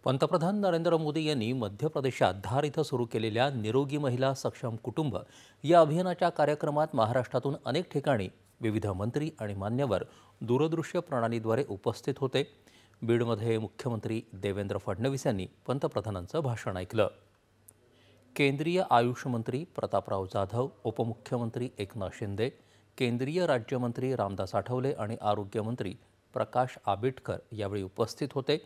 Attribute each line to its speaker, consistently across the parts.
Speaker 1: पंतप्रधान नरेंद्र मोदी यांनी मध्य प्रदेशात धार इथं सुरू केलेल्या निरोगी महिला सक्षम कुटुंब या अभियानाच्या कार्यक्रमात महाराष्ट्रातून अनेक ठिकाणी विविध मंत्री आणि मान्यवर दूरदृश्य प्रणालीद्वारे उपस्थित होते। बीडमध्ये मुख्यमंत्री देवेंद्र फडणवीस यांनी पंतप्रधानांचं भाषण ऐकलं। केंद्रीय आयुष मंत्री प्रतापराव जाधव, उपमुख्यमंत्री एकनाथ शिंदे, केंद्रीय राज्यमंत्री रामदास आठवले आणि आरोग्यमंत्री प्रकाश आंबेडकर यावेळी उपस्थित होते।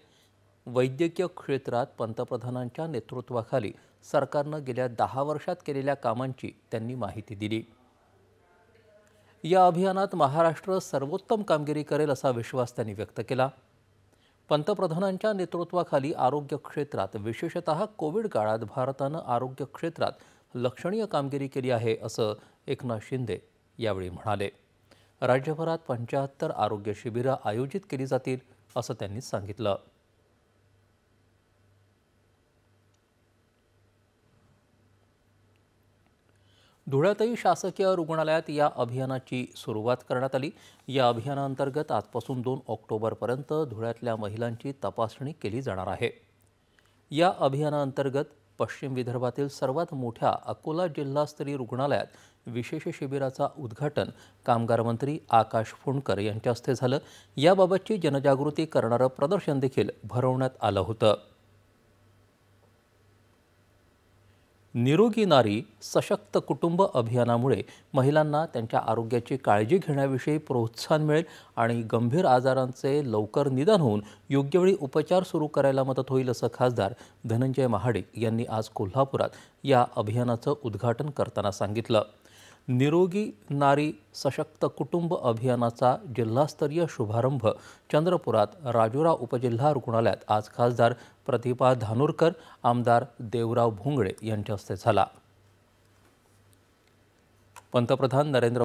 Speaker 1: वैद्यकीय क्षेत्रात पंतप्रधानांच्या नेतृत्वाखाली सरकारनं गेल्या 10 वर्षात केलेल्या कामांची त्यांनी माहिती दिली। या अभियानात महाराष्ट्र सर्वोत्तम कामगिरी करेल असा विश्वास त्यांनी व्यक्त केला। पंतप्रधानांच्या नेतृत्वाखाली आरोग्य क्षेत्रात विशेषतः कोविड काळात भारतानं आरोग्य क्षेत्रात लक्षणीय कामगिरी केली आहे असं एकनाथ शिंदे यावेळी म्हणाले। राज्यभरात 75 आरोग्य शिबिरं आयोजित केली जातील असं त्यांनी सांगितलं। धुळ्यातही शासकीय रुग्णालयात या अभियानाची सुरुवात करण्यात आली। या अभियानांतर्गत आजपासून 2 ऑक्टोबरपर्यंत धुळ्यातल्या महिलांची तपासणी केली जाणार आहे। या अभियानांतर्गत पश्चिम विदर्भातील सर्वात मोठ्या अकोला जिल्हास्तरीय रुग्णालयात विशेष शिबिराचा उद्घाटन कामगार मंत्री आकाश फुंडकर यांच्या हस्ते झालं। याबाबतची जनजागृती करणारं प्रदर्शन देखील भरवण्यात आलं होतं। निरोगी नारी सशक्त कुटुंब अभियानामुळे महिलांना त्यांच्या आरोग्याची काळजी घेण्याविषयी प्रोत्साहन मिळेल आणि गंभीर आजारांचे लवकर निदान होऊन योग्य वेळी उपचार सुरू करायला मदत होईल असं खासदार धनंजय महाडिक यांनी आज कोल्हापुरात या अभियानाचं उद्घाटन करताना सांगितलं। निरोगी नारी सशक्त कुटुंब अभियानाचा जिल्हास्तरीय शुभारंभ चंद्रपुरात राजुरा उपजिल्हा रुग्णालयात आज खासदार प्रतिभा धानोरकर, आमदार देवराव भोंगळे यांच्या हस्ते झाला। पंतप्रधान नरेंद्र